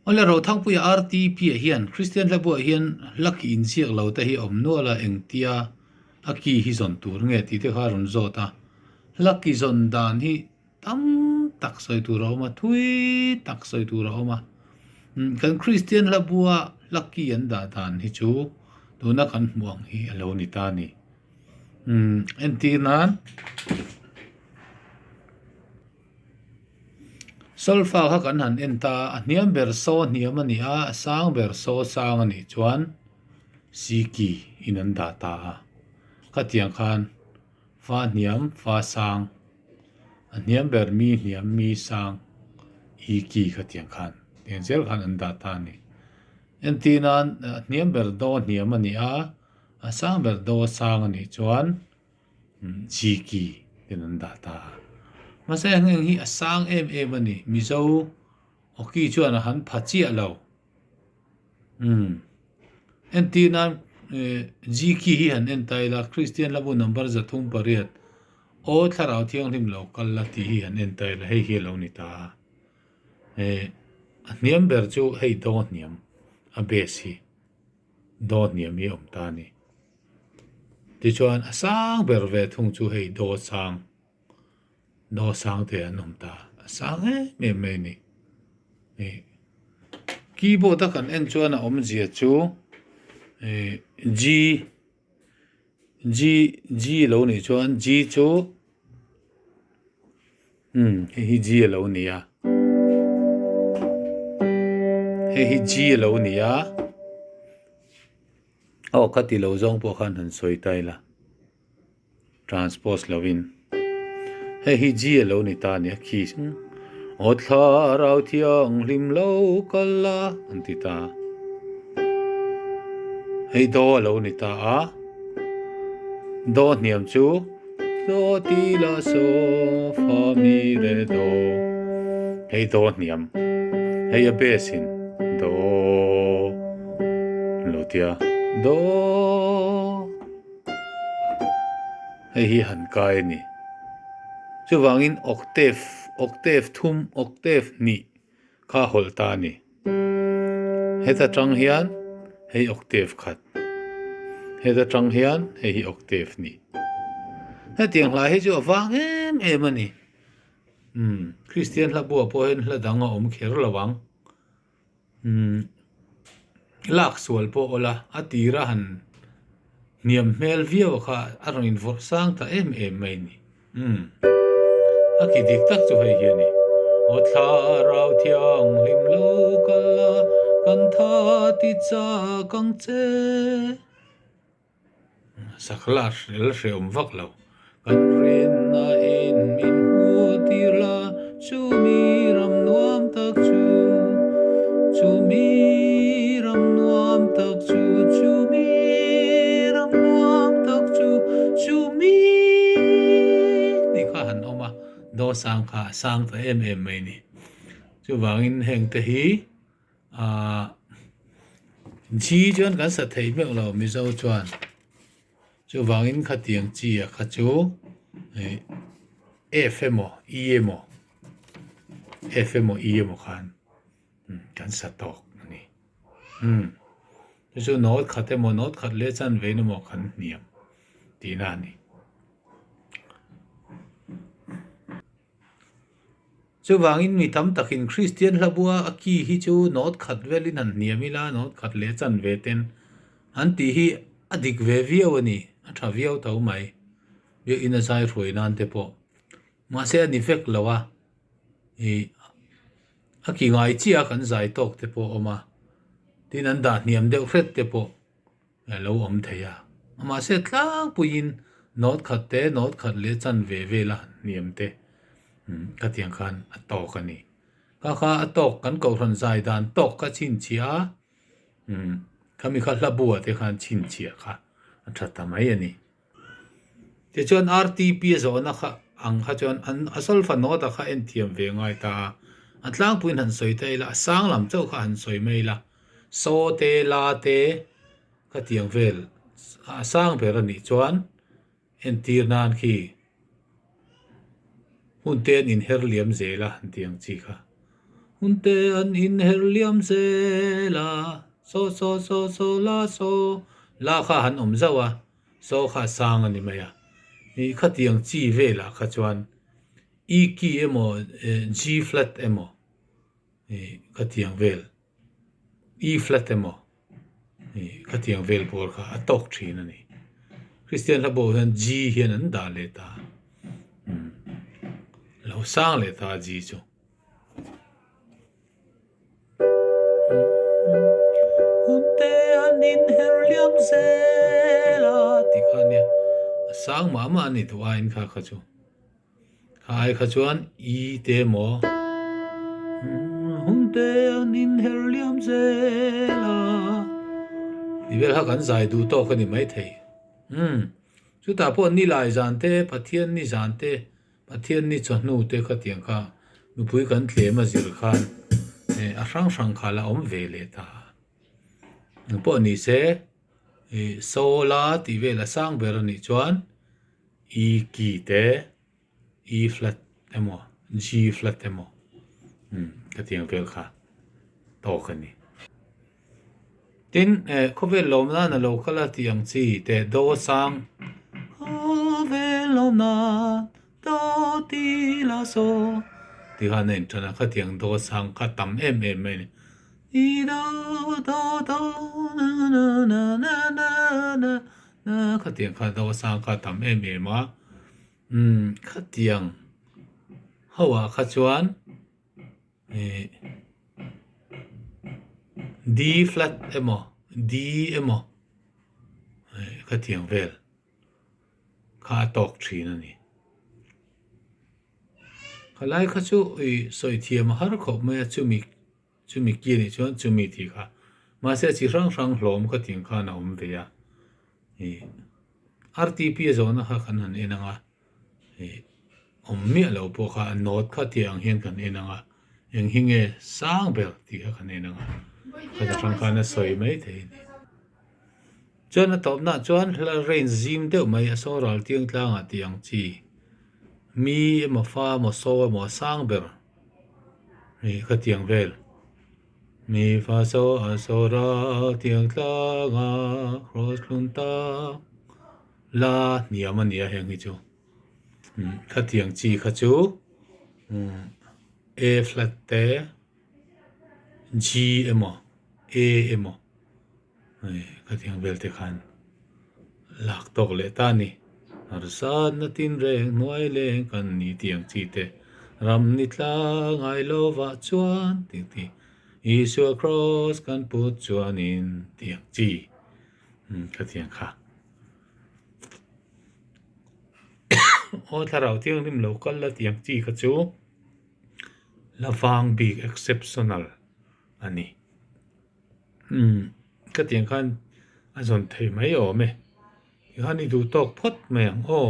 ole ro thang pu ya RTP hian Christian la bu hian lucky in siak lo ta hi om no la engtia aki hi zon tur nge ti te kha ron zo ta lucky zon dan hi tam tak soi tu ro ma thui tak soi tu ro ma kan Christian la bua lucky an da dan hi chu tu na kan muang hi alo ni ta ni en ti nan solfa ha kan han en ta niam ber so niam ani a sang ber so sang ani chuan siki inan da ta ka tiang khan fa niam fa sang niam ber mi niam mi sang iki ka tiang khan tiang zel khan an da ta ni en ti nan niam ber do niam ani a sang ber do sang ani chuan siki inan da ta mà sẽ nghe hi sang em ani mi zo oki chuan han phachi alo en ti nan gk hi han en tai la Christian labu number za thum pariat o tharau thiang lim lo kal la ti hi han en tai la hei hi lo ni ta niam ber chu hei do niam a besi do niam hi om ta ni ti chuan sang ber ve thung chu hei do sang te anom ta sang me ni keyboard ta kan en chuan a om zia chu g lo ni chuan g chu hi g lo ni ya hi g lo ni ya ka ti lo zong po khan han soi tai la transpose lovin hi g lo ni ta ni khi o thla rau thiang lim lo kala anti ta hei do lo ni ta a do niam chu do ti la so fa mi re do hei do niam hei a besin do lo tia do hei hi han kai ni chu wangin octave thum octave ni kha hol ta ni heta tang hian hei octave khat heta tang hian hei octave ni he tiang hla hi chu awang em ani Christian hla bu po hen hla danga om kher lawang lak sual po ola atira han niam mel view kha aron in vor sang ta em mai ni aki dik tak chu hei hi ni o thla rau thiang lim lo kala kan tha ti cha kang che sakla rel om vak lo kan rin na in min hu ti la chu mi ram nuam tak chu mi ram nuam tak chu mi ram nuam tak chu mi ni kha han oma do sang kha sang ta em mai ni chu wangin heng te hi chi chuan kan sa thei mek lo mi zo chuan chu wangin kha tiang chi a kha chu fmo emo khan kan sa tok ni chu note khate mo note khat le chan ve no mo khan niam ti na ni chu wangin mi tam takin Christian hlabua aki hi chu not khat velin an niamila not khat le chan ve ten an ti hi adik ve viau ani a tha viau tau mai ye in a sai roi nan te po ma se ani vek lawa aki ngai chi a kan zai tok te po oma tin an da niam deuh hret te po lo om theya ama se tlang puin not khat le chan ve la niam te ka tiang khan atok ani kha atok kan ko ron zai dan tok ka chin chia kami kha labua te khan chin chia kha athata mai ani te chon RTP zo na kha ang kha chon an asol fa no ta kha entiam ve ngai ta atlang puin han soi te la sang lam chau kha han soi mai la so te la te ka tiang vel sang ber ani chuan entir nan khi hun ten in her liam zela tiang chi kha hun te an in her liam se la so la kha han zawa so kha sang ani maya ni khatiang chi ve la kha chuan e ki emo g flat emo khatiang vel e flat emo khatiang vel por kha atok thin ani Christian la bo han g hian an da le ta lo sang le ta g chu hun te an in her liam se la ti kha nia sang ma ni tu ain kha kha chu khai kha chuan e te mo hun te an in her liam se la ni vel ha kan zai du to kha ni mai thei chu ta po ni lai zan te pathian ni zan te pathian ni chonu te kha tiang kha nu pui kan tle ma zir khan a sang kha la om ve le ta po ni se so la ti ve la sang ber ni chuan e ki te e flat emo g flat emo ka tiang vel kha to kha ni tin ko ve lom na na lo khala tiang chi te do sang ko ve lom na do ti la so ti ha nen chana kha tiang do sang kha tam em mai ni i do na na kha tiang kha do sang kha tam em ma kha tiang hawa kha chuan D flat emo D emo kha tiang vel kha tok thin ani khalai kha chu soi thiam har khop me chu mi ki ni chuan chu mi thi kha ma se chi rang hlom kha ting kha na ve ya RTP zona kha khan han enanga mi lo po kha not kha tiang hian kan enanga eng hinge sang bel ti kha kan enanga kha rang kha na soi mai thei chuan a top na chuan la rain zim deuh mai a soral tiang tlang a tiang chi mi ema fa mo so mo sang ber kha tiang vel mi fa so a so ra tiang tlang a cross lun ta la niam ania heng hi chu kha tiang chi kha chu A flat te G emo A emo kha tiang vel te khan lak tok le ta ni ar san na tin reng noi le kan ni tiang chi te ram ni tlang ai lo wa chuan ti ti Isua cross kan put chuan in tiang chi kha tiang kha o tharau tiang lim local la tiang chi kha chu lavang big exceptional ani ka tiang khan a zon thei mai o me hani du tok phot me ang o